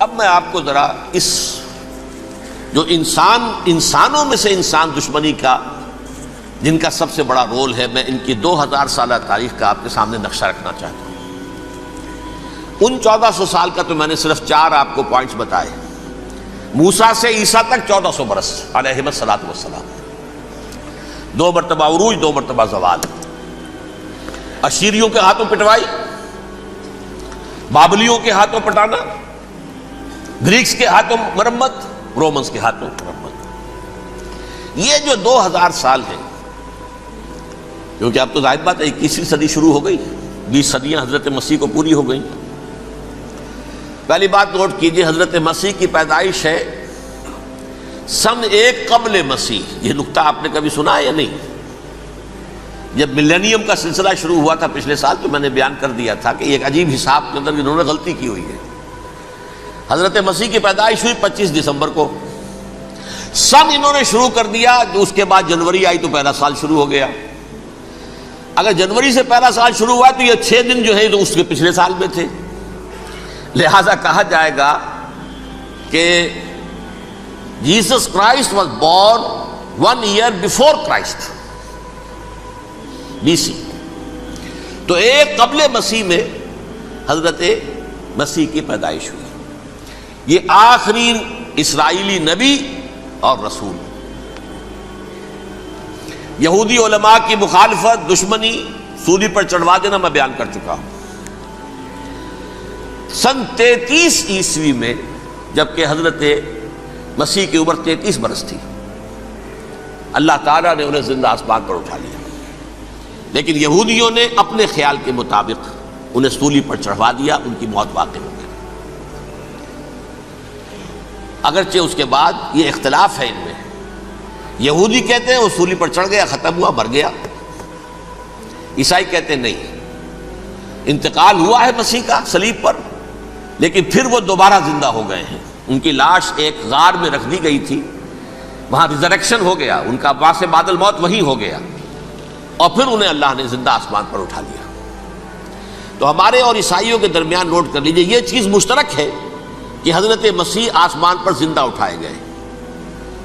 اب میں آپ کو ذرا اس جو انسانوں میں سے انسان دشمنی کا جن کا سب سے بڑا رول ہے، میں ان کی 2000 سالہ تاریخ کا آپ کے سامنے نقشہ رکھنا چاہتا ہوں۔ ان 1400 سال کا تو میں نے صرف 4 آپ کو پوائنٹس بتائے۔ موسیٰ سے عیسیٰ تک 1400 برس علیہ الصلوۃ والسلام، 2 مرتبہ عروج، 2 مرتبہ زوال، اشیریوں کے ہاتھوں پٹوائی، بابلیوں کے ہاتھوں پٹانا، گریکس کے ہاتھوں مرمت، رومنز کے ہاتھوں مرمت۔ یہ جو 2000 سال ہیں، کیونکہ اب تو ظاہر بات ہے 21ویں صدی شروع ہو گئی، 20 صدیاں حضرت مسیح کو پوری ہو گئی۔ پہلی بات نوٹ کیجئے، حضرت مسیح کی پیدائش ہے سن 1 قبل مسیح۔ یہ نقطہ آپ نے کبھی سنا ہے یا نہیں؟ جب ملینیم کا سلسلہ شروع ہوا تھا پچھلے سال، تو میں نے بیان کر دیا تھا کہ ایک عجیب حساب کے اندر انہوں نے غلطی کی ہوئی ہے۔ حضرت مسیح کی پیدائش ہوئی 25 دسمبر کو، سن انہوں نے شروع کر دیا، جو اس کے بعد جنوری آئی تو پہلا سال شروع ہو گیا۔ اگر جنوری سے پہلا سال شروع ہوا تو یہ 6 دن جو ہے تو اس کے پچھلے سال میں تھے، لہذا کہا جائے گا کہ Jesus Christ was born 1 year before Christ, BC۔ تو 1 قبل مسیح میں حضرت مسیح کی پیدائش ہوئی۔ یہ آخری اسرائیلی نبی اور رسول۔ یہودی علماء کی مخالفت، دشمنی، سولی پر چڑھوا دینا میں بیان کر چکا ہوں۔ سن 33 عیسوی میں جبکہ حضرت مسیح کی عمر 33 برس تھی، اللہ تعالیٰ نے انہیں زندہ آسمان پر اٹھا لیا، لیکن یہودیوں نے اپنے خیال کے مطابق انہیں سولی پر چڑھوا دیا، ان کی موت واقع ہو گئی۔ اگرچہ اس کے بعد یہ اختلاف ہے ان میں، یہودی کہتے ہیں وہ سولی پر چڑھ گیا، ختم ہوا، مر گیا، عیسائی کہتے ہیں نہیں، انتقال ہوا ہے مسیح کا صلیب پر، لیکن پھر وہ دوبارہ زندہ ہو گئے ہیں۔ ان کی لاش ایک غار میں رکھ دی گئی تھی، وہاں ریزریکشن ہو گیا، ان کا وہاں سے بعد الموت وہی ہو گیا، اور پھر انہیں اللہ نے زندہ آسمان پر اٹھا لیا۔ تو ہمارے اور عیسائیوں کے درمیان نوٹ کر لیجئے، یہ چیز مشترک ہے کہ حضرت مسیح آسمان پر زندہ اٹھائے گئے۔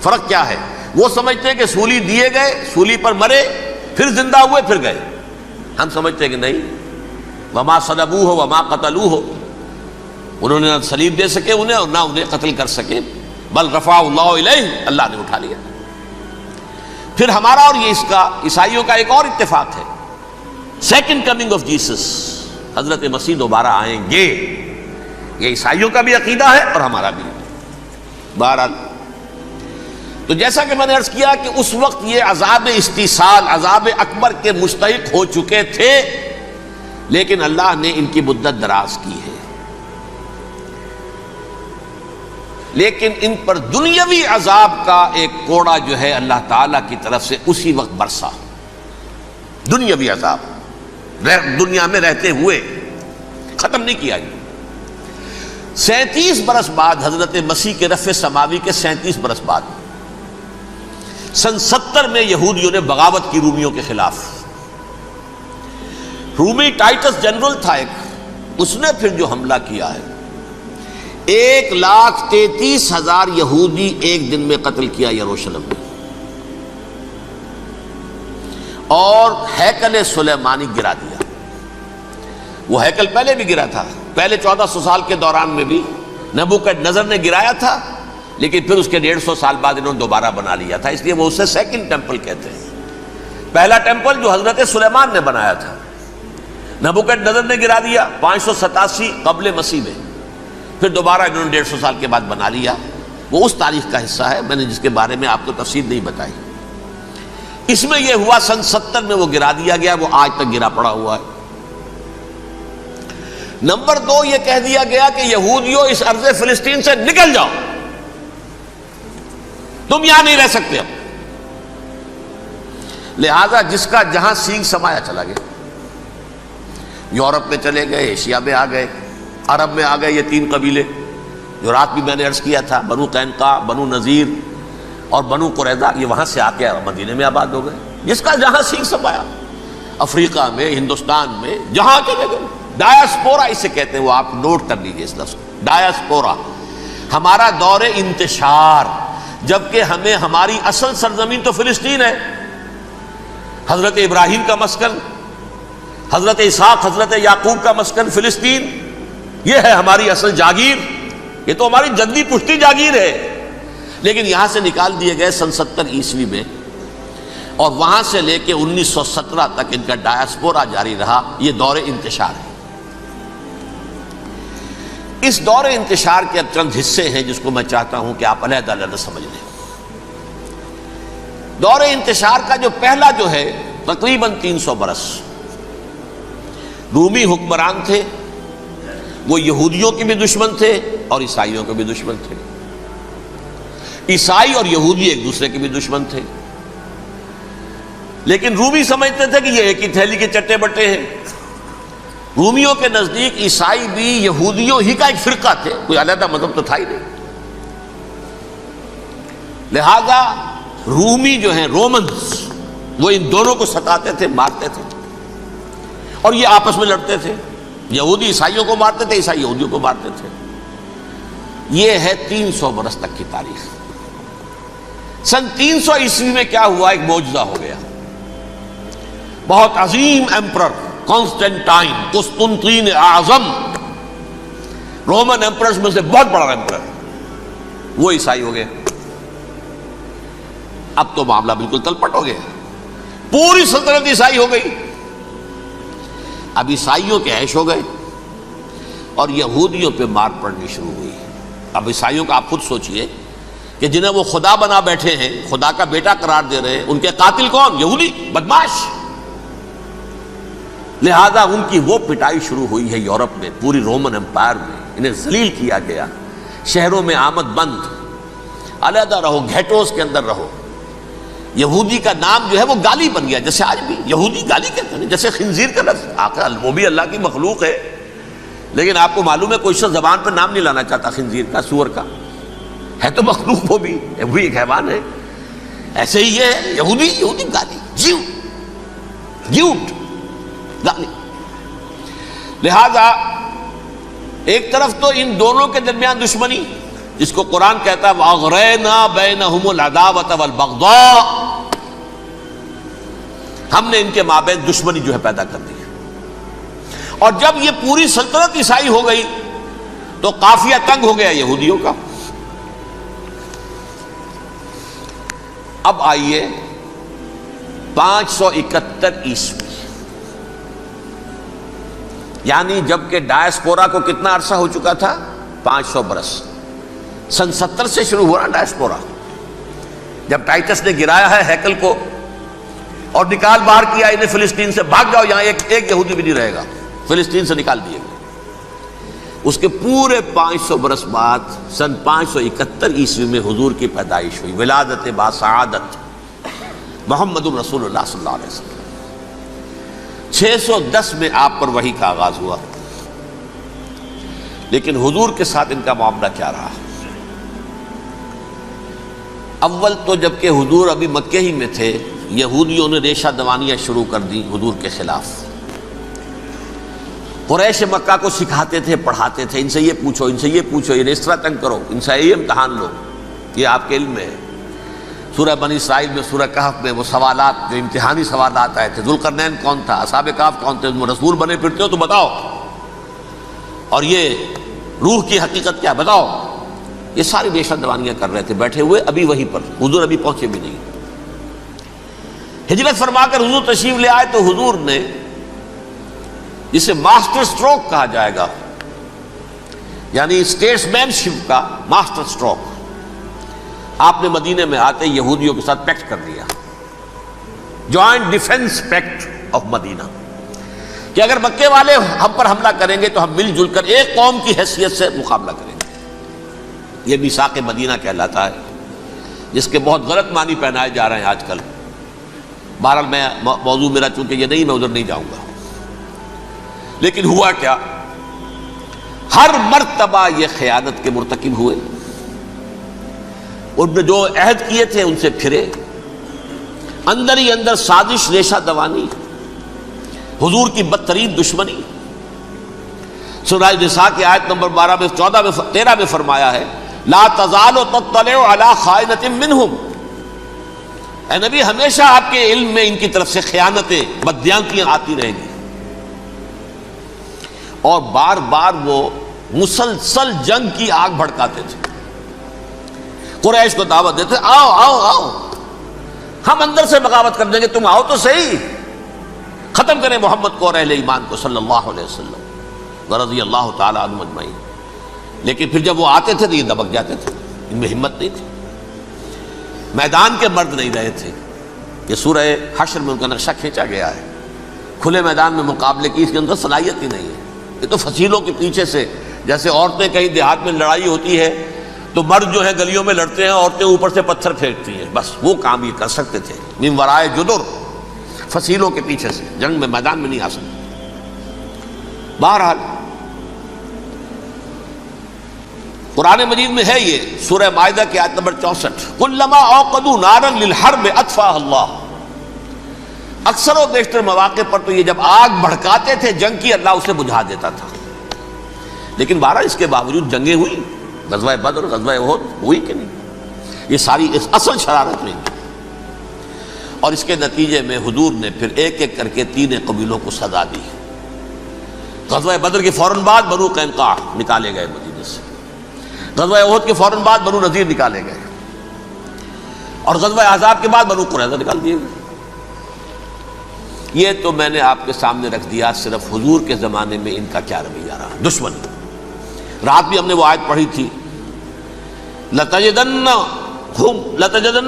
فرق کیا ہے؟ وہ سمجھتے ہیں کہ سولی دیے گئے، سولی پر مرے، پھر زندہ ہوئے، پھر گئے۔ ہم سمجھتے ہیں کہ نہیں، وما صلبوہ وما قتلوہ، انہوں نے نہ صلیب دے سکے انہیں اور نہ انہیں قتل کر سکے، بل رفع اللہ الیہ، اللہ نے اٹھا لیا۔ پھر ہمارا اور یہ اس کا عیسائیوں کا ایک اور اتفاق ہے، سیکنڈ کمنگ آف جیسس، حضرت مسیح دوبارہ آئیں گے۔ یہ عیسائیوں کا بھی عقیدہ ہے اور ہمارا بھی۔ بہرحال تو جیسا کہ میں نے عرض کیا کہ اس وقت یہ عذاب استیصال، عذاب اکبر کے مستحق ہو چکے تھے، لیکن اللہ نے ان کی مدت دراز کی ہے، لیکن ان پر دنیاوی عذاب کا ایک کوڑا جو ہے اللہ تعالیٰ کی طرف سے اسی وقت برسا۔ دنیاوی عذاب دنیا میں رہتے ہوئے ختم نہیں کیا گیا۔ 37 برس بعد حضرت مسیح کے رفع سماوی کے 37 برس بعد سن 70 میں یہودیوں نے بغاوت کی رومیوں کے خلاف۔ رومی ٹائٹس جنرل تھا ایک، اس نے پھر جو حملہ کیا ہے، 1,33,000 یہودی ایک دن میں قتل کیا یروشلم میں، اور ہیکل سلیمانی گرا دیا۔ وہ ہیکل پہلے بھی گرا تھا، پہلے 1400 سال کے دوران میں بھی نبوکدنضر نے گرایا تھا، لیکن پھر اس کے 150 سال بعد انہوں نے دوبارہ بنا لیا تھا، اس لیے وہ اسے سیکنڈ ٹیمپل کہتے ہیں۔ پہلا ٹیمپل جو حضرت سلیمان نے بنایا تھا، نبوکدنضر نے گرا دیا 587 قبل مسیح میں، پھر دوبارہ انہوں نے 150 سال کے بعد بنا لیا۔ وہ اس تاریخ کا حصہ ہے، میں نے جس کے بارے میں آپ کو تفصیل نہیں بتائی۔ اس میں یہ ہوا سن 70 میں وہ گرا دیا گیا، وہ آج تک گرا پڑا ہوا ہے۔ نمبر 2، یہ کہہ دیا گیا کہ یہودیوں اس ارض فلسطین سے نکل جاؤ، تم یہاں نہیں رہ سکتے اب۔ لہذا جس کا جہاں سینگ سمایا چلا گیا، یورپ میں چلے گئے، ایشیا میں آ گئے، عرب میں آ گئے، یہ 3 قبیلے جو رات بھی میں نے عرض کیا تھا، بنو قینقاع، بنو نذیر اور بنو قریظہ، یہ وہاں سے آ کے مدینے میں آباد ہو گئے۔ جس کا جہاں سینگ سمایا، افریقہ میں، ہندوستان میں، جہاں چلے گئے۔ ڈایاسپورا اسے کہتے ہیں، وہ آپ نوٹ کر لیجیے اس لفظ کو، ڈایاسپورا، ہمارا دور انتشار، جبکہ ہمیں ہماری اصل سرزمین تو فلسطین ہے، حضرت ابراہیم کا مسکن، حضرت اسحاق حضرت یعقوب کا مسکن فلسطین، یہ ہے ہماری اصل جاگیر، یہ تو ہماری جدی پشتی جاگیر ہے، لیکن یہاں سے نکال دیے گئے سن 70 عیسوی میں، اور وہاں سے لے کے 1917 تک ان کا ڈایاسپورا جاری رہا۔ یہ دور انتشار ہے۔ اس دور انتشار کے اب چند حصے ہیں جس کو میں چاہتا ہوں کہ آپ علیحدہ علیحدہ سمجھ لیں۔ دور انتشار کا جو پہلا جو ہے تقریباً 300 برس رومی حکمران تھے، وہ یہودیوں کے بھی دشمن تھے اور عیسائیوں کے بھی دشمن تھے، عیسائی اور یہودی ایک دوسرے کے بھی دشمن تھے، لیکن رومی سمجھتے تھے کہ یہ ایک ہی تھیلی کے چٹے بٹے ہیں۔ رومیوں کے نزدیک عیسائی بھی یہودیوں ہی کا ایک فرقہ تھے، کوئی علیحدہ مذہب تو تھا ہی نہیں، لہذا رومی جو ہیں رومنز وہ ان دونوں کو ستاتے تھے، مارتے تھے، اور یہ آپس میں لڑتے تھے، یہودی عیسائیوں کو مارتے تھے، عیسائی یہودیوں کو مارتے تھے۔ یہ ہے 300 برس تک کی تاریخ۔ سن 300 عیسوی میں کیا ہوا؟ ایک معجزہ ہو گیا۔ بہت عظیم ایمپرر کانسٹینٹائن، قسطنطین اعظم، رومن ایمپررز میں سے بہت بڑا ایمپرر، وہ عیسائی ہو گئے۔ اب تو معاملہ بالکل تلپٹ ہو گیا، پوری سلطنت عیسائی ہو گئی۔ اب عیسائیوں کے عیش ہو گئے اور یہودیوں پہ مار پڑنی شروع ہوئی۔ اب عیسائیوں کا آپ خود سوچئے کہ جنہیں وہ خدا بنا بیٹھے ہیں، خدا کا بیٹا قرار دے رہے ہیں، ان کے قاتل کون؟ یہودی بدماش۔ لہذا ان کی وہ پٹائی شروع ہوئی ہے یورپ میں، پوری رومن امپائر میں، انہیں ذلیل کیا گیا، شہروں میں آمد بند، علیحدہ رہو، گھیٹوز کے اندر رہو۔ یہودی کا نام جو ہے وہ گالی بن گیا، جیسے آج بھی یہودی گالی کہتے ہیں، جیسے خنزیر کا لفظ، آخر وہ بھی اللہ کی مخلوق ہے، لیکن آپ کو معلوم ہے کوئی شخص زبان پہ نام نہیں لانا چاہتا خنزیر کا، سور کا، ہے تو مخلوق، وہ بھی ایک حیوان ہے۔ ایسے ہی یہ ہے یہودی گالی، جیوٹ گالی۔ لہذا ایک طرف تو ان دونوں کے درمیان دشمنی، جس کو قرآن کہتا ہے وَأَغْرَيْنَا بَيْنَهُمُ الْعَدَاوَةَ وَالْبَغْضَاءَ، ہم نے ان کے مابین دشمنی جو ہے پیدا کر دی۔ اور جب یہ پوری سلطنت عیسائی ہو گئی تو قافیہ تنگ ہو گیا یہودیوں کا۔ اب آئیے 571 عیسوی، یعنی جبکہ ڈایاسپورا کو کتنا عرصہ ہو چکا تھا؟ 500 برس۔ سن 70 سے شروع ہوا ڈایاسپورا، جب ٹائٹس نے گرایا ہے ہیکل کو اور نکال باہر کیا انہیں فلسطین سے، بھاگ جاؤ یہاں ایک یہودی بھی نہیں رہے گا، فلسطین سے نکال دیے گئے۔ اس کے پورے 500 برس بعد سن 571 عیسوی میں حضور کی پیدائش ہوئی، ولادت باسعادت محمد الرسول اللہ صلی اللہ علیہ وسلم۔ 610 میں آپ پر وحی کا آغاز ہوا، لیکن حضور کے ساتھ ان کا معاملہ کیا رہا؟ اول تو جبکہ حضور ابھی مکے ہی میں تھے، یہودیوں نے ریشہ دوانیاں شروع کر دی حضور کے خلاف۔ قریش مکہ کو سکھاتے تھے، پڑھاتے تھے، ان سے یہ پوچھو، ان سے یہ پوچھو، یہ اس طرح تنگ کرو، ان سے یہ امتحان لو، یہ آپ کے علم میں ہے۔ سورہ بنی اسرائیل میں، سورہ کہف میں وہ سوالات، جو امتحانی سوالات آئے تھے، ذوالقرنین کون تھا، اصحاب کہف کون تھے، تم رسول بنے پھرتے ہو تو بتاؤ، اور یہ روح کی حقیقت کیا بتاؤ، یہ ساری ریشہ دوانیاں کر رہے تھے بیٹھے ہوئے ابھی وہیں پر، حضور ابھی پہنچے بھی نہیں۔ ہجرت فرما کر حضور تشریف لے آئے تو حضور نے، جسے ماسٹر سٹروک کہا جائے گا، یعنی اسٹیٹس مین شپ کا ماسٹر سٹروک، آپ نے مدینے میں آتے یہودیوں کے ساتھ پیکٹ کر دیا، جوائنٹ ڈیفنس پیکٹ آف مدینہ، کہ اگر مکے والے ہم پر حملہ کریں گے تو ہم مل جل کر ایک قوم کی حیثیت سے مقابلہ کریں گے۔ یہ میثاق مدینہ کہلاتا ہے، جس کے بہت غلط معنی پہنائے جا رہے ہیں آج کل۔ بہرحال میں موضوع میرا چونکہ یہ نہیں، میں ادھر نہیں جاؤں گا، لیکن ہوا کیا؟ ہر مرتبہ یہ خیانت کے مرتکب ہوئے، ان نے جو عہد کیے تھے ان سے پھرے، اندر ہی اندر سازش، ریشہ دوانی، حضور کی بدترین دشمنی۔ سورہ نساء کی آیت نمبر 12 میں 14 میں 13 میں فرمایا ہے لا تزال تطلع علی خائنۃ منہم، اے نبی ہمیشہ آپ کے علم میں ان کی طرف سے خیانتیں، بددیانتیاں آتی رہیں گی. اور بار بار وہ مسلسل جنگ کی آگ بھڑکاتے تھے. قریش کو دعوت دیتے، آؤ آؤ آؤ ہم اندر سے بغاوت کر دیں گے، تم آؤ تو صحیح، ختم کریں محمد کو اور اہل ایمان کو صلی اللہ علیہ وسلم ورضی اللہ تعالی عنہم اجمعین. لیکن پھر جب وہ آتے تھے تو یہ دبک جاتے تھے، ان میں ہمت نہیں تھی، میدان کے مرد نہیں رہے تھے. یہ سورہ حشر میں ان کا نقشہ کھینچا گیا ہے. کھلے میدان میں مقابلے کی اس کے اندر صلاحیت ہی نہیں ہے. یہ تو فصیلوں کے پیچھے سے، جیسے عورتیں کہیں دیہات میں لڑائی ہوتی ہے تو مرد جو ہے گلیوں میں لڑتے ہیں، عورتیں اوپر سے پتھر پھینکتی ہیں، بس وہ کام یہ کر سکتے تھے. من ورائے جدر، فصیلوں کے پیچھے سے، جنگ میں میدان میں نہیں آ سکتے. بہرحال قرآن مجید میں ہے یہ سورہ مائدہ کی آیت نمبر 64، کلما اوقدوا نارا للحرب اطفاها اللہ. اکثر و بیشتر مواقع پر تو یہ جب آگ بھڑکاتے تھے جنگ کی، اللہ اسے بجھا دیتا تھا. لیکن بہرحال اس کے باوجود جنگیں ہوئی، غزوہ بدر، غزوہ احد ہوئی کہ نہیں؟ یہ ساری اس اصل شرارت میں. اور اس کے نتیجے میں حضور نے پھر ایک ایک کر کے 3 قبیلوں کو سزا دی. غزوہ بدر کے فوراً بعد بنو قینقاع نکالے گئے مدینے سے، غزوہ احد کے فوراً بعد بنو نذیر نکالے گئے، اور غزوہ احزاب کے بعد بنو قریظہ نکال دیے گئے. یہ تو میں نے آپ کے سامنے رکھ دیا صرف حضور کے زمانے میں ان کا کیا رویہ رہا. دشمن، رات بھی ہم نے وہ آیت پڑھی تھی، لَتَجِدَنَّ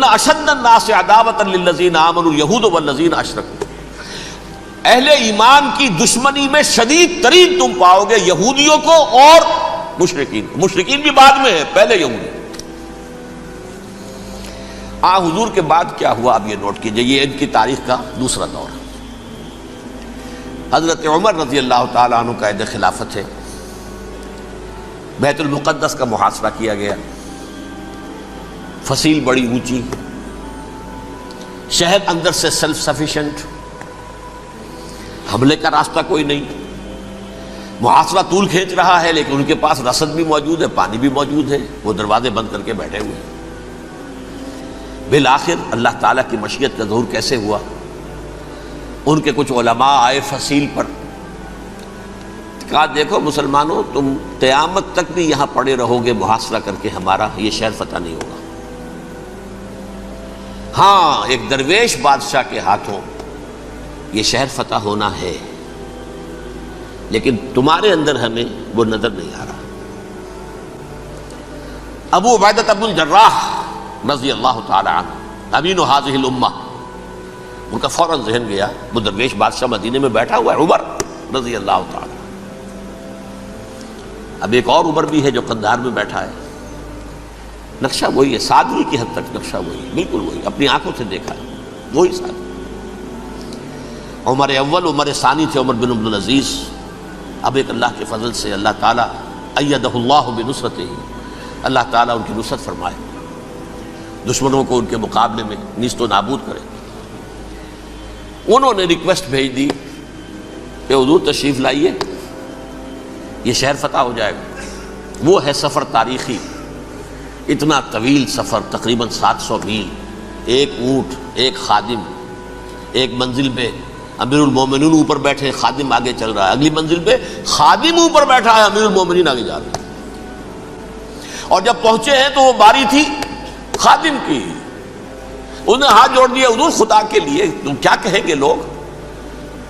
أَشَدَّ النَّاسِ عَدَاوَةً لِلَّذِينَ آمَنُوا الْيَهُودُ وَالَّذِينَ أَشْرَكُوا. اہل ایمان کی دشمنی میں شدید ترین تم پاؤ گے یہودیوں کو اور مشرکین. مشرکین بھی بعد میں ہے، پہلے یہودی. حضور کے بعد کیا ہوا اب یہ نوٹ کیجئے، یہ ان کی تاریخ کا دوسرا دور ہے. حضرت عمر رضی اللہ تعالیٰ عنہ کا عہد خلافت ہے. بیت المقدس کا محاصرہ کیا گیا، فصیل بڑی اونچی، شہر اندر سے سیلف سفیشینٹ، حملے کا راستہ کوئی نہیں. محاصرہ طول کھینچ رہا ہے لیکن ان کے پاس رسد بھی موجود ہے، پانی بھی موجود ہے، وہ دروازے بند کر کے بیٹھے ہوئے ہیں. بالآخر اللہ تعالیٰ کی مشیت کا ظہور کیسے ہوا؟ ان کے کچھ علماء آئے فصیل پر، کہا دیکھو مسلمانوں، تم قیامت تک بھی یہاں پڑے رہو گے محاصرہ کر کے، ہمارا یہ شہر فتح نہیں ہوگا. ہاں ایک درویش بادشاہ کے ہاتھوں یہ شہر فتح ہونا ہے، لیکن تمہارے اندر ہمیں وہ نظر نہیں آ رہا. ابو عبیدہ بن الجراح رضی اللہ تعالی عنہ، امین هذه الامہ، ان کا فوراً ذہن گیا وہ درویش بادشاہ مدینے میں بیٹھا ہوا ہے، عمر رضی اللہ تعالی. اب ایک اور عمر بھی ہے جو قندھار میں بیٹھا ہے. نقشہ وہی ہے، سادگی کی حد تک نقشہ وہی ہے، بالکل وہی، اپنی آنکھوں سے دیکھا ہے، وہی سادگی. عمر اول، عمر ثانی تھے عمر بن عبد العزیز. اب ایک اللہ کے فضل سے اللہ تعالیٰ ایدہ اللہ بنصرتہ، اللہ تعالیٰ ان کی نصرت فرمائے، دشمنوں کو ان کے مقابلے میں نیست و نابود کرے. انہوں نے ریکویسٹ بھیج دی کہ حضور تشریف لائیے، یہ شہر فتح ہو جائے گا. وہ ہے سفر تاریخی، اتنا طویل سفر، تقریباً 700 میل، ایک اونٹ، ایک خادم، ایک منزل پہ امیر المومنین اوپر بیٹھے، خادم آگے چل رہا ہے، اگلی منزل پہ خادم اوپر بیٹھا ہے، امیر المومنین آگے جا رہے ہیں. اور جب پہنچے ہیں تو وہ باری تھی خادم کی. انہوں نے ہاتھ جوڑ دیا، حضور خدا کے لیے تم کیا کہیں گے لوگ،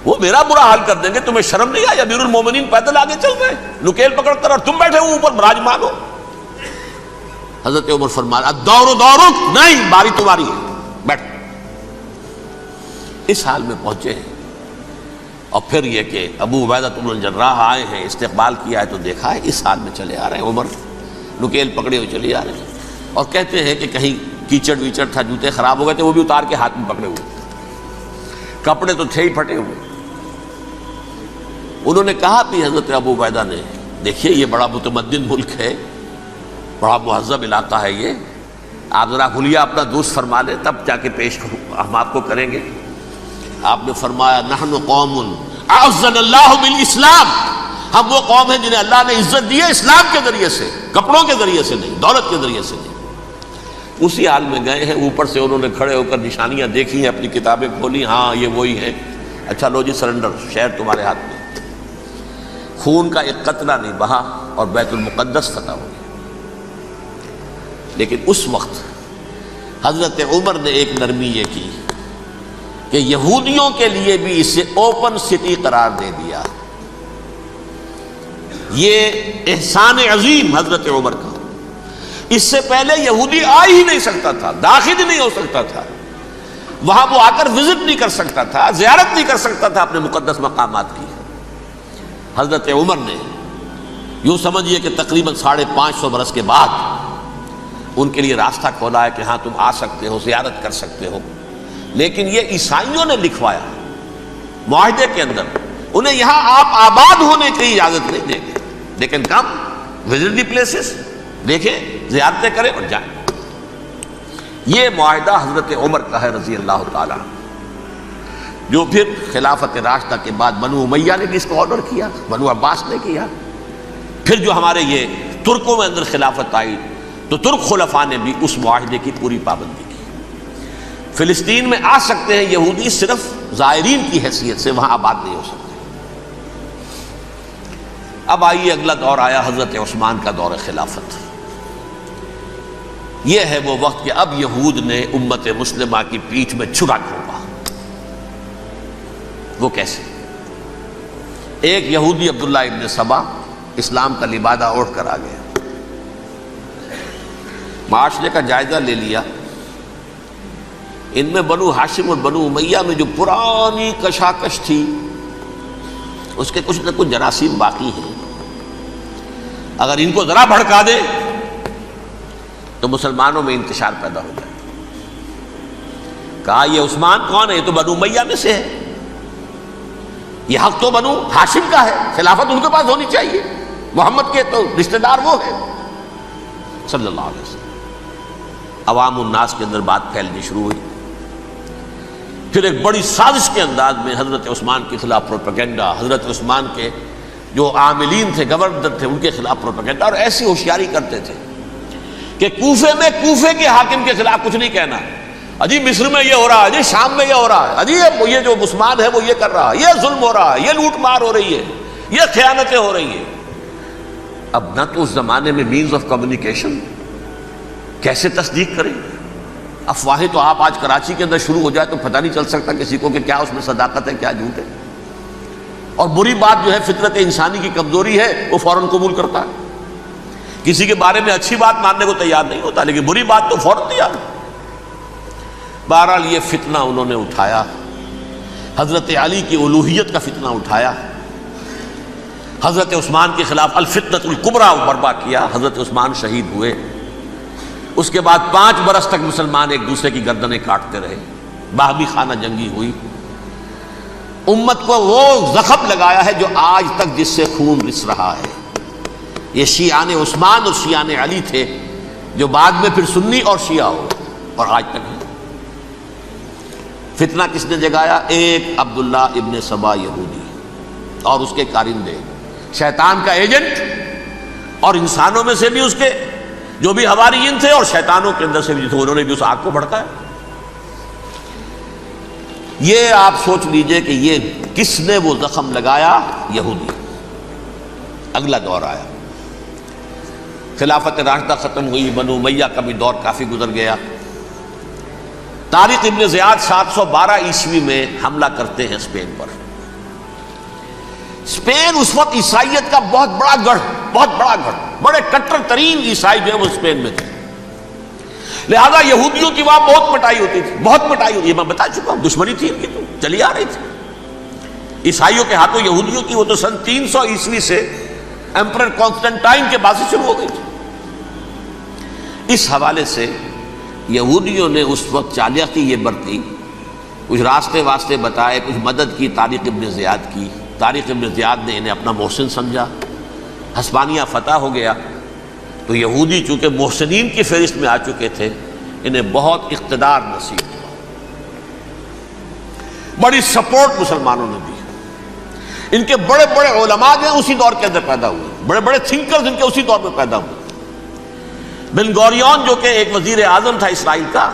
وہ میرا برا حال کر دیں گے، تمہیں شرم نہیں آئی؟ امیر المومنین پیدل آگے چل رہے ہیں نکیل پکڑ کر، اور تم بیٹھے ہو اوپر براجمان ہو. حضرت عمر فرمایا الدور دورک، نہیں باری تمہاری ہے، بیٹھ. اس حال میں پہنچے ہیں. اور پھر یہ کہ ابو عبیدہ بن الجراح آئے ہیں، استقبال کیا ہے تو دیکھا ہے اس حال میں چلے آ رہے ہیں. عمر نکیل پکڑے ہوئے چلے آ رہے ہیں، اور کہتے ہیں کہ کہیں کیچڑ ویچڑ تھا، جوتے خراب ہو گئے تھے، وہ بھی اتار کے ہاتھ میں پکڑے ہوئے، کپڑے تو تھے ہی پھٹے ہوئے. انہوں نے کہا بھی حضرت ابو عبیدہ نے، دیکھیے یہ بڑا متمدن ملک ہے، بڑا مہذب علاقہ ہے، یہ آپ ذرا حلیہ اپنا دوست فرما لیں تب جا کے پیش ہم آپ کو کریں گے. آپ نے فرمایا نحن قوم اعزنا اللہ بالاسلام، ہم وہ قوم ہیں جنہیں اللہ نے عزت دی ہے اسلام کے ذریعے سے، کپڑوں کے ذریعے سے نہیں، دولت کے ذریعے سے نہیں۔ اسی حال میں گئے ہیں، اوپر سے انہوں نے کھڑے ہو کر نشانیاں دیکھی ہیں، اپنی کتابیں کھولی، ہاں یہ وہی ہیں، اچھا لو جی سرنڈر، شہر تمہارے ہاتھ میں۔ خون کا ایک قطرہ نہیں بہا اور بیت المقدس فتح ہو گیا۔ لیکن اس وقت حضرت عمر نے ایک نرمی یہ کی کہ یہودیوں کے لیے بھی اسے اوپن سٹی قرار دے دیا۔ یہ احسان عظیم حضرت عمر کا۔ اس سے پہلے یہودی آ ہی نہیں سکتا تھا، داخل ہی نہیں ہو سکتا تھا، وہاں وہ آ کر وزٹ نہیں کر سکتا تھا، زیارت نہیں کر سکتا تھا اپنے مقدس مقامات کی۔ حضرت عمر نے یوں سمجھیے کہ تقریباً 550 برس کے بعد ان کے لیے راستہ کھولا ہے کہ ہاں تم آ سکتے ہو، زیارت کر سکتے ہو۔ لیکن یہ عیسائیوں نے لکھوایا معاہدے کے اندر، انہیں یہاں آپ آباد ہونے کی اجازت نہیں دیں گے، لیکن کم وزٹ دی پلیسز، دیکھیں، زیارتیں کریں اور جائیں۔ یہ معاہدہ حضرت عمر کا ہے رضی اللہ تعالیٰ، جو پھر خلافت راشدہ کے بعد بنو امیہ نے بھی اس کو آرڈر کیا، بنو عباس نے کیا، پھر جو ہمارے یہ ترکوں میں اندر خلافت آئی تو ترک خلفاء نے بھی اس معاہدے کی پوری پابندی کی۔ فلسطین میں آ سکتے ہیں یہودی صرف زائرین کی حیثیت سے، وہاں آباد نہیں ہو سکتے۔ اب آئیے اگلا دور آیا حضرت عثمان کا دور خلافت۔ یہ ہے وہ وقت کہ اب یہود نے امت مسلمہ کی پیٹھ میں چھرا گھونپا۔ وہ کیسے؟ ایک یہودی عبداللہ ابن سبا اسلام کا لبادہ اوڑھ کر آ گیا، معاشرے کا جائزہ لے لیا، ان میں بنو ہاشم اور بنو امیہ میں جو پرانی کشاکش تھی اس کے کچھ نہ کچھ جراثیم باقی ہیں، اگر ان کو ذرا بھڑکا دے تو مسلمانوں میں انتشار پیدا ہو جائے۔ کہا یہ عثمان کون ہے؟ یہ تو بنو امیہ میں سے ہے، یہ حق تو بنو ہاشم کا ہے، خلافت ان کے پاس ہونی چاہیے، محمد کے تو رشتہ دار وہ ہے صلی اللہ علیہ وسلم۔ عوام الناس کے اندر بات پھیلنی شروع ہوئی، پھر ایک بڑی سازش کے انداز میں حضرت عثمان کے خلاف پروپیگنڈا، حضرت عثمان کے جو عاملین تھے، گورنر تھے، ان کے خلاف پروپیگنڈا، اور ایسی ہوشیاری کرتے تھے کہ کوفے میں کوفے کے حاکم کے خلاف کچھ نہیں کہنا، اجی مصر میں یہ ہو رہا ہے، اجی شام میں یہ ہو رہا ہے، اجی یہ جو عثمان ہے وہ یہ کر رہا ہے، یہ ظلم ہو رہا ہے، یہ لوٹ مار ہو رہی ہے، یہ خیانتیں ہو رہی ہیں۔ اب نہ تو اس زمانے میں مینز آف کمیونیکیشن، کیسے تصدیق کریں؟ افواہیں تو آپ آج کراچی کے اندر شروع ہو جائے تو پتہ نہیں چل سکتا کسی کو کہ کیا اس میں صداقت ہے کیا جھوٹ ہے، اور بری بات جو ہے فطرت انسانی کی کمزوری ہے وہ فوراً قبول کرتا ہے، کسی کے بارے میں اچھی بات ماننے کو تیار نہیں ہوتا لیکن بری بات تو فوراً تیار ہے۔ بہرحال یہ فتنہ انہوں نے اٹھایا، حضرت علی کی الوہیت کا فتنہ اٹھایا، حضرت عثمان کے خلاف الفتنۃ الکبریٰ برپا کیا، حضرت عثمان شہید ہوئے۔ اس کے بعد 5 برس تک مسلمان ایک دوسرے کی گردنیں کاٹتے رہے، باہمی خانہ جنگی ہوئی، امت کو وہ زخم لگایا ہے جو آج تک جس سے خون رس رہا ہے۔ یہ شیعان عثمان اور شیعان علی تھے جو بعد میں پھر سنی اور شیعہ ہو اور آج تک ہے۔ فتنہ کس نے جگایا؟ ایک عبداللہ ابن سبا یہودی اور اس کے کارندے، شیطان کا ایجنٹ، اور انسانوں میں سے بھی اس کے جو بھی حواریین تھے اور شیطانوں کے اندر سے بھی تھے، انہوں نے بھی اس آگ کو بھڑکایا۔ یہ آپ سوچ لیجئے کہ یہ کس نے وہ زخم لگایا؟ یہودی۔ اگلا دور آیا، خلافت راشدہ ختم ہوئی، بنو امیہ کا بھی دور کافی گزر گیا۔ طارق ابن زیاد 712 عیسوی میں حملہ کرتے ہیں اسپین پر۔ اسپین اس وقت عیسائیت کا بہت بڑا گڑھ، بڑے کٹر ترین عیسائی جو ہے وہ اسپین میں تھے، لہذا یہودیوں کی وہاں بہت پٹائی ہوتی تھی، بہت پٹائی ہوتی ہے، میں بتا چکا ہوں، دشمنی تھی ان کی تو چلی آ رہی تھی عیسائیوں کے ہاتھوں یہودیوں کی، وہ تو سن 300 عیسوی سے ایمپرر کانسٹنٹائن کے بعد سے شروع ہو گئی تھی۔ اس حوالے سے یہودیوں نے اس وقت چالاکی یہ برتی، کچھ راستے واسطے بتائے، کچھ مدد کی طارق ابن زیاد کی۔ طارق ابن زیاد نے انہیں اپنا محسن سمجھا، ہسپانیہ فتح ہو گیا تو یہودی چونکہ محسنین کی فہرست میں آ چکے تھے، انہیں بہت اقتدار نصیب ہوا، بڑی سپورٹ مسلمانوں نے دی۔ ان کے بڑے بڑے علماء جو ہیں اسی دور کے اندر پیدا ہوئے، بڑے بڑے تھنکرز ان کے اسی دور میں پیدا ہوئے۔ بن گوریون جو کہ ایک وزیر اعظم تھا اسرائیل کا،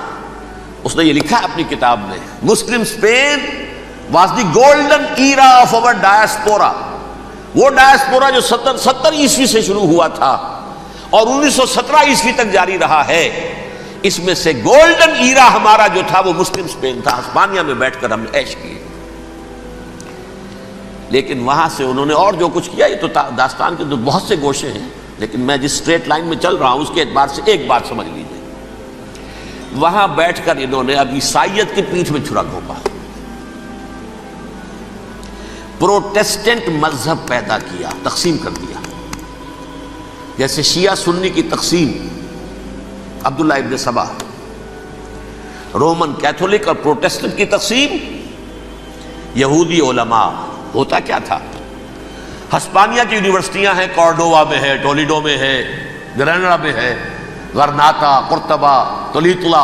اس نے یہ لکھا ہے اپنی کتاب میں، Muslim Spain was the golden era of our diaspora. وہ ڈائسپورا جو 70 عیسوی سے شروع ہوا تھا اور 1917 عیسوی تک جاری رہا ہے، اس میں سے گولڈن ایرا ہمارا جو تھا وہ مسلم اسپین تھا۔ ہسپانیہ میں بیٹھ کر ہم نے عیش کیے، لیکن وہاں سے انہوں نے اور جو کچھ کیا، یہ تو داستان کے بہت سے گوشے ہیں، لیکن میں جس اسٹریٹ لائن میں چل رہا ہوں اس کے اعتبار سے ایک بات سمجھ لیجیے، وہاں بیٹھ کر انہوں نے اب عیسائیت کی پیٹھ میں چھرا گھونپا، پروٹیسٹنٹ مذہب پیدا کیا، تقسیم کر دیا، جیسے شیعہ سنی کی تقسیم، عبداللہ ابن سبا، رومن کیتھولک اور پروٹیسٹنٹ کی تقسیم، یہودی علماء۔ ہوتا کیا تھا، ہسپانیہ کی یونیورسٹیاں ہیں، کارڈووا میں ہے، ٹولیڈو میں ہے، گریناڈا میں ہے، غرناطہ، قرطبہ، تولیتلا،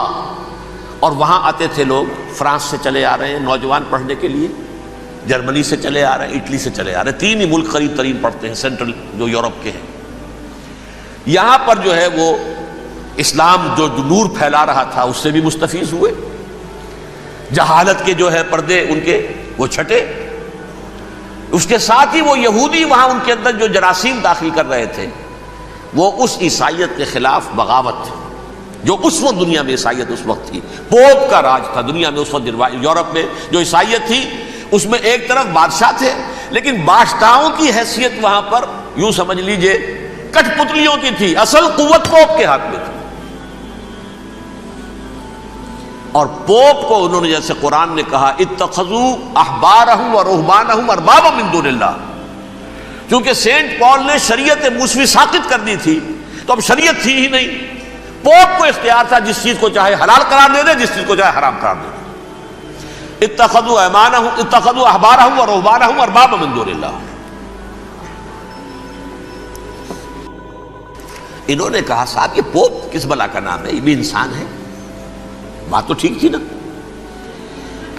اور وہاں آتے تھے لوگ، فرانس سے چلے آ رہے ہیں نوجوان پڑھنے کے لیے، جرمنی سے چلے آ رہے ہیں، اٹلی سے چلے آ رہے ہیں، 3 ہی ملک قریب ترین پڑھتے ہیں سینٹرل جو یورپ کے ہیں۔ یہاں پر جو ہے وہ اسلام جو نور پھیلا رہا تھا اس سے بھی مستفیض ہوئے، جہالت کے جو ہے پردے ان کے وہ چھٹے، اس کے ساتھ ہی وہ یہودی وہاں ان کے اندر جو جراثیم داخل کر رہے تھے وہ اس عیسائیت کے خلاف بغاوت، جو اس وقت دنیا میں عیسائیت اس وقت تھی، پوپ کا راج تھا دنیا میں اس وقت، یورپ میں جو عیسائیت تھی اس میں ایک طرف بادشاہ تھے، لیکن بادشاہوں کی حیثیت وہاں پر یوں سمجھ لیجئے کٹ پتلیوں کی تھی، اصل قوت پوپ کے ہاتھ میں تھی۔ اور پوپ کو انہوں نے جیسے قرآن نے کہا اتخذوا احبارهم ورهبانهم اربابا من دون اللہ، چونکہ سینٹ پال نے شریعت موسوی ساقط کر دی تھی تو اب شریعت تھی ہی نہیں، پوپ کو اختیار تھا جس چیز کو چاہے حلال قرار دے دے، جس چیز کو چاہے حرام قرار دے دے۔ اتخذوا احبارهم ورهبانهم اربابا من دون اللہ۔ انہوں نے کہا صاحب یہ پوپ کس بلا کا نام ہے، یہ بھی انسان ہے، بات تو ٹھیک تھی نا،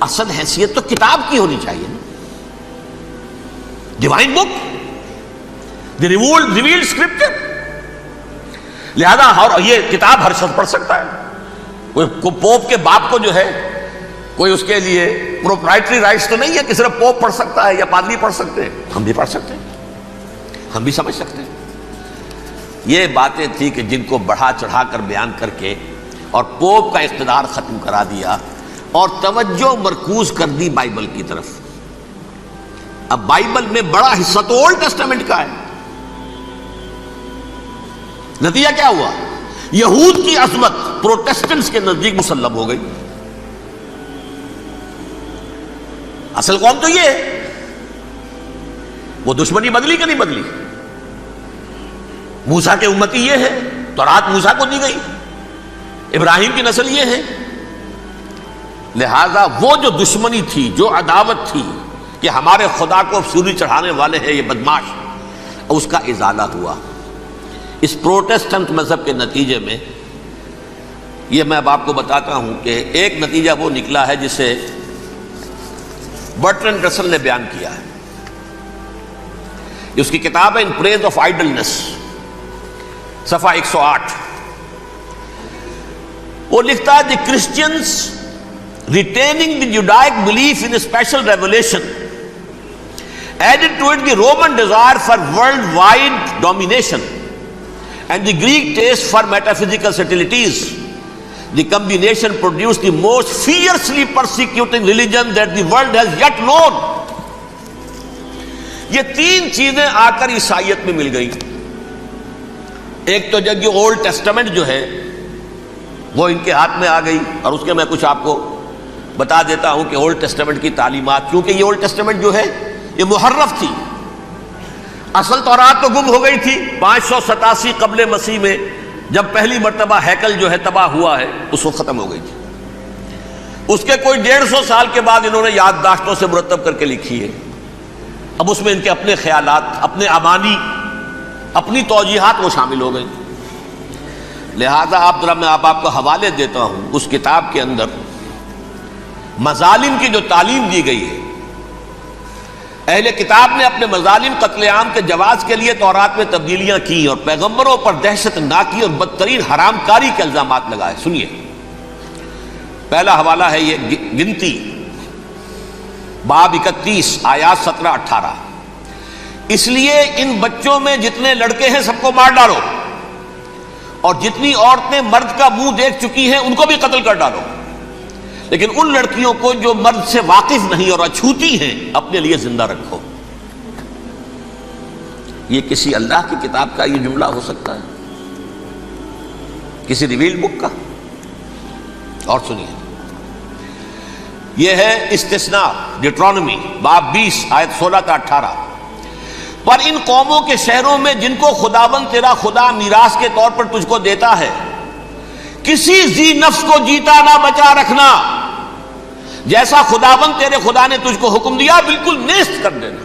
اصل حیثیت تو کتاب کی ہونی چاہیے نا، ڈیوائن بک، دی ریویلڈ اسکرپچر، لہذا اور یہ کتاب ہر شخص پڑھ سکتا ہے، کوئی پوپ کے باپ کو جو ہے کوئی اس کے لیے پروپرائٹری رائٹس تو نہیں ہے کہ صرف پوپ پڑھ سکتا ہے یا پادری پڑھ سکتے ہیں، ہم بھی پڑھ سکتے ہیں، ہم بھی سمجھ سکتے ہیں۔ یہ باتیں تھی کہ جن کو بڑھا چڑھا کر بیان کر کے اور پوپ کا اقتدار ختم کرا دیا اور توجہ مرکوز کر دی بائبل کی طرف۔ اب بائبل میں بڑا حصہ تو اولڈ ٹیسٹامنٹ کا ہے، نتیجہ کیا ہوا، یہود کی عظمت پروٹیسٹنٹس کے نزدیک مسلم ہو گئی۔ اصل قوم تو یہ ہے، وہ دشمنی بدلی کہ نہیں بدلی، موسیٰ کے امتی یہ ہے، تورات موسیٰ کو دی گئی، ابراہیم کی نسل یہ ہے، لہذا وہ جو دشمنی تھی، جو عداوت تھی کہ ہمارے خدا کو سولی چڑھانے والے ہیں یہ بدماش، اس کا ازالہ ہوا اس پروٹیسٹنٹ مذہب کے نتیجے میں۔ یہ میں اب آپ کو بتاتا ہوں کہ ایک نتیجہ وہ نکلا ہے جسے برٹرنڈ رسل نے بیان کیا ہے، اس کی کتاب ہے ان پریز آف آئیڈلنس، صفحہ 108۔ وہ لکھتا ہے the Christians retaining the Judaic belief in special revelation added to it the Roman desire for worldwide domination and the Greek taste for metaphysical subtleties. The combination produced the most fiercely persecuting religion that the world has yet known. یہ 3 چیزیں آ کر عیسائیت میں مل گئی۔ ایک تو جب یہ اولڈ ٹیسٹامنٹ جو ہے وہ ان کے ہاتھ میں آ گئی، اور اس کے میں کچھ آپ کو بتا دیتا ہوں کہ اولڈ ٹیسٹامنٹ کی تعلیمات، کیونکہ یہ اولڈ ٹیسٹامنٹ جو ہے یہ محرف تھی، اصل تورات تو گم ہو گئی تھی 587 قبل مسیح میں، جب پہلی مرتبہ ہیکل جو ہے تباہ ہوا ہے اس وقت ختم ہو گئی تھی۔ اس کے کوئی 150 سال کے بعد انہوں نے یادداشتوں سے مرتب کر کے لکھی ہے، اب اس میں ان کے اپنے خیالات، اپنے امانی، اپنی توجیحات وہ شامل ہو گئی۔ لہذا میں آپ کو حوالے دیتا ہوں، اس کتاب کے اندر مظالم کی جو تعلیم دی گئی ہے، اہل کتاب نے اپنے مظالم قتل عام کے جواز کے لیے تورات میں تبدیلیاں کی اور پیغمبروں پر دہشت ناکی اور بدترین حرام کاری کے الزامات لگائے. سنیے، پہلا حوالہ ہے یہ گنتی باب 31 آیات 17-18. اس لیے ان بچوں میں جتنے لڑکے ہیں سب کو مار ڈالو، اور جتنی عورتیں مرد کا منہ دیکھ چکی ہیں ان کو بھی قتل کر ڈالو، لیکن ان لڑکیوں کو جو مرد سے واقف نہیں اور اچھوتی ہیں اپنے لیے زندہ رکھو. یہ کسی اللہ کی کتاب کا یہ جملہ ہو سکتا ہے؟ کسی ریویل بک کا؟ اور سنیے، یہ ہے استثناء ڈیٹرانومی باب 20 آیت 16-18. پر ان قوموں کے شہروں میں جن کو خداوند تیرا خدا میراث کے طور پر تجھ کو دیتا ہے، کسی ذی نفس کو جیتا نہ بچا رکھنا، جیسا خداوند تیرے خدا نے تجھ کو حکم دیا بالکل نیست کر دینا.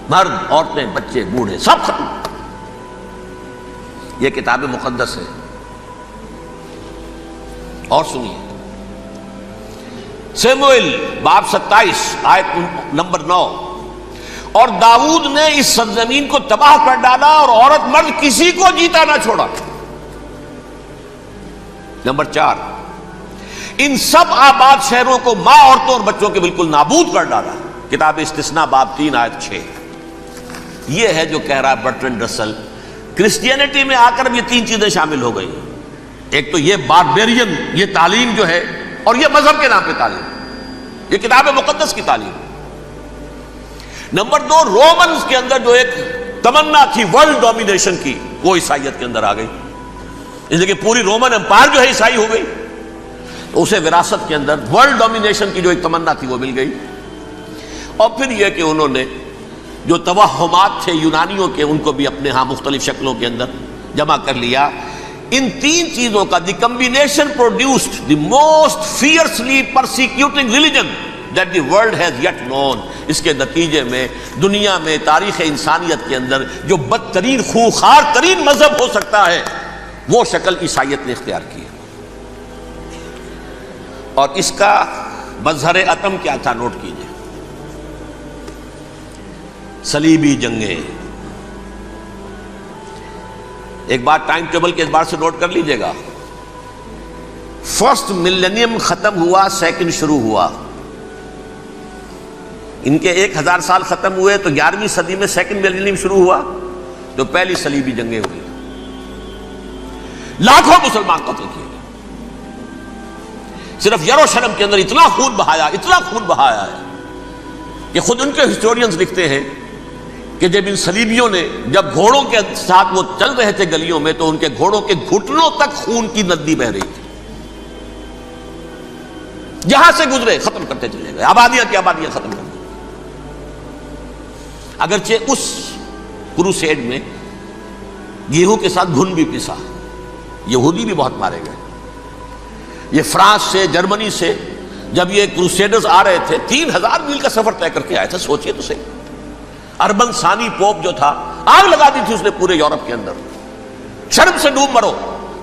مرد، عورتیں، بچے، بوڑھے سب ختم. یہ کتاب مقدس ہے. اور سنیے، سموئیل باب 27 آیت نمبر 9. اور داؤد نے اس سرزمین کو تباہ کر ڈالا اور عورت مرد کسی کو جیتا نہ چھوڑا. نمبر 4، ان سب آباد شہروں کو ماں، عورتوں اور بچوں کے بالکل نابود کر ڈالا. کتاب استثناء باب 3 آیت 6. یہ ہے جو کہہ رہا ہے برٹرنڈ رسل، کرسچینٹی میں آ کر اب یہ 3 چیزیں شامل ہو گئی. ایک تو یہ باربیرین یہ تعلیم جو ہے، اور یہ مذہب کے نام پہ تعلیم، یہ کتاب مقدس کی تعلیم. نمبر 2، رومنز کے اندر جو ایک تمنا تھی ورلڈ ڈومینیشن کی، وہ عیسائیت کے اندر آ گئی. اس لیے کہ پوری رومن امپائر جو ہے عیسائی ہو گئی، تو اسے وراثت کے اندر ورلڈ ڈومینیشن کی جو ایک تمنا تھی وہ مل گئی. اور پھر یہ کہ انہوں نے جو توہمات تھے یونانیوں کے، ان کو بھی اپنے ہاں مختلف شکلوں کے اندر جمع کر لیا. ان 3 چیزوں کا the combination produced the most fiercely persecuting religion that the world has yet known. اس کے نتیجے میں دنیا میں تاریخ انسانیت کے اندر جو بدترین خوخار ترین مذہب ہو سکتا ہے وہ شکل عیسائیت نے اختیار کی. اور اس کا مظہر عتم کیا تھا؟ نوٹ کیجئے، صلیبی جنگیں. ایک بات ٹائم ٹیبل کے اعتبار سے نوٹ کر لیجئے گا. فرسٹ ملینیم ختم ہوا، سیکنڈ شروع ہوا. ان کے 1000 سال ختم ہوئے تو 11ویں صدی میں سیکنڈ ملینیم شروع ہوا، تو پہلی صلیبی جنگیں ہوئی. لاکھوں مسلمان قتل کیے گئے. صرف یروشلم کے اندر اتنا خون بہایا ہے کہ خود ان کے ہسٹورینز لکھتے ہیں کہ جب ان صلیبیوں نے جب گھوڑوں کے ساتھ وہ چل رہے تھے گلیوں میں، تو ان کے گھوڑوں کے گھٹنوں تک خون کی ندی بہ رہی تھی. جہاں سے گزرے ختم کرتے چلے گئے، آبادیاں کی آبادیاں ختم کر دی. اگرچہ اس کروسیڈ میں گیہوں کے ساتھ گھن بھی پسا، یہودی بھی بہت مارے گئے. یہ فرانس سے، جرمنی سے جب یہ کروسیڈرز آ رہے تھے، 3000 میل کا سفر طے کر کے آئے تھے. سوچئے تو صحیح. اربن ثانی پوپ جو تھا، آگ لگا دی تھی اس نے پورے یورپ کے اندر. شرم سے ڈوب مرو،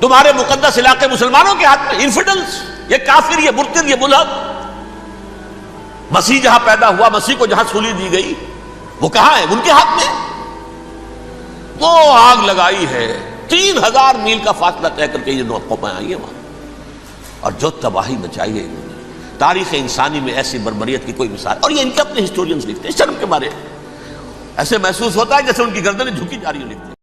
تمہارے مقدس علاقے مسلمانوں کے ہاتھ میں. انفیڈلز، یہ کافر، یہ مرتد، یہ ملحد. مسیح جہاں پیدا ہوا، مسیح کو جہاں سولی دی گئی، وہ کہاں ہے؟ ان کے ہاتھ میں. وہ آگ لگائی ہے. 3000 میل کا فاصلہ طے کر کے یہ نو قومیں آئی ہیں وہاں، اور جو تباہی مچائی ہے انہوں نے. تاریخ انسانی میں ایسی بربریت کی کوئی مثال. اور یہ ان کے اپنے ہسٹورینز لکھتے ہیں. شرم کے مارے ایسے محسوس ہوتا ہے جیسے ان کی گردنیں جھکی جا رہی ہیں. لکھتے ہیں